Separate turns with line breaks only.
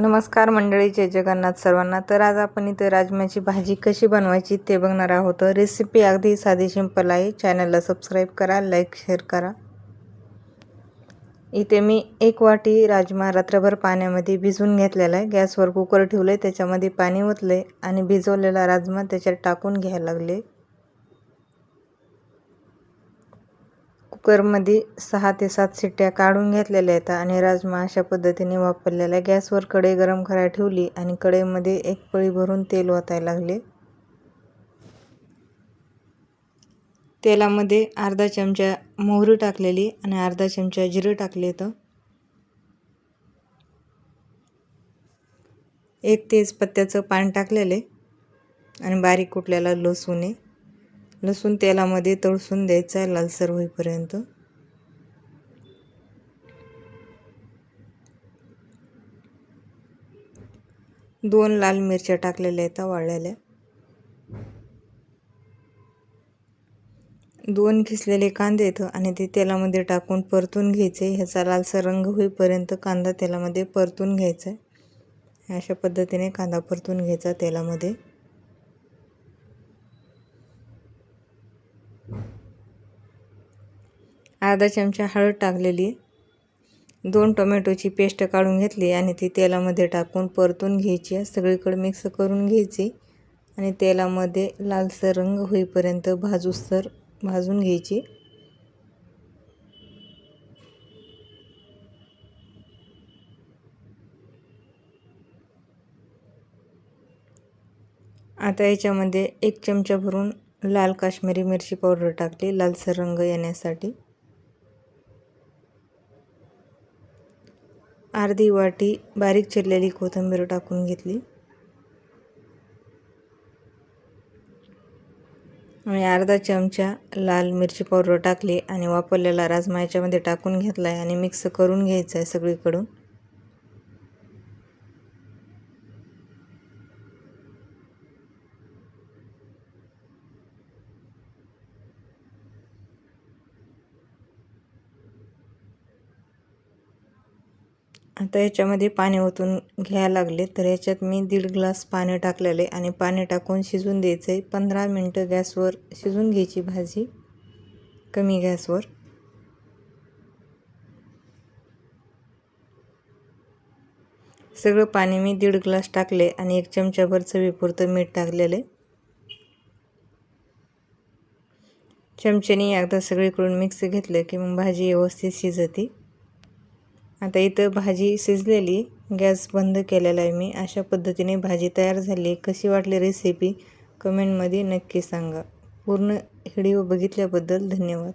नमस्कार मंडळी, जय जगन्नाथ सर्वांना. तर आज आपण इथे राजम्याची भाजी कशी बनवायची ते बघणार आहोत. रेसिपी अगदी साधी सिंपल आहे. चॅनलला सबस्क्राईब करा, लाईक शेअर करा. इथे मी 1 वाटी राजमा रात्रभर पाण्यामध्ये भिजवून घेतलेला आहे. गॅसवर कुकर ठेवले, त्याच्यामध्ये पाणी ओतले आणि भिजवलेला राजमा त्याच्यात टाकून घ्यायला लागले. कुकरमध्ये 6 ते 7 शिट्ट्या काढून घेतलेल्या आहेत आणि राजमा अशा पद्धतीने वापरलेला आहे. गॅसवर कढई गरम करायला ठेवली आणि कढईमध्ये 1 पळी भरून तेल ओतायला लागले. तेलामध्ये अर्धा चमचा मोहरी टाकलेली आणि अर्धा चमचा जिरे टाकले. तर 1 तेजपत्त्याचं पान टाकलेले आणि बारीक कुटलेला लसूण तेलामध्ये तळसून द्यायचा लालसर होईपर्यंत. दोन लाल मिरच्या टाकलेल्या आहेत वाळलेल्या. 2 खिसलेले कांदे आहेत आणि ते तेलामध्ये टाकून परतून घ्यायचे. ह्याचा लालसर रंग होईपर्यंत कांदा तेलामध्ये परतून घ्यायचा. अशा पद्धतीने कांदा परतून घ्यायचा तेलामध्ये. अर्धा चमचा हळद टाकलेली. 2 टोमॅटोची पेस्ट काढून घेतली आणि ती तेलामध्ये टाकून परतून घ्यायची. सगळीकडे मिक्स करून घ्यायची आणि तेलामध्ये लालसर रंग होईपर्यंत भाजून घ्यायची. आता याच्यामध्ये 1 चमचा भरून लाल काश्मीरी मिरची पावडर टाकली लालसर रंग येण्यासाठी. अर्धी वाटी बारीक चिरलेली कोथिंबीर टाकून घेतली आणि अर्धा चमचा लाल मिरची पावडर टाकली आणि वापरलेला राजमा याच्यामध्ये टाकून घेतला आहे आणि मिक्स करून घ्यायचा आहे सगळीकडून. आता याच्यामध्ये पाणी ओतून घ्यायला लागले. तर याच्यात मी 1.5 ग्लास पाणी टाकलेले आणि पाणी टाकून शिजून द्यायचं आहे. 15 मिनटं गॅसवर शिजून घ्यायची भाजी, कमी गॅसवर. सगळं पाणी मी 1.5 ग्लास टाकले आणि 1 चमचाभर चवीपुरतं मीठ टाकलेले. चमच्याने एकदा सगळीकडून मिक्स घेतलं की मग भाजी व्यवस्थित शिजते. आता इथं भाजी शिजलेली, गॅस बंद केलेला आहे मी. अशा पद्धतीने भाजी तयार झाली. कशी वाटली रेसिपी कमेंटमध्ये नक्की सांगा. पूर्ण व्हिडिओ बघितल्याबद्दल धन्यवाद.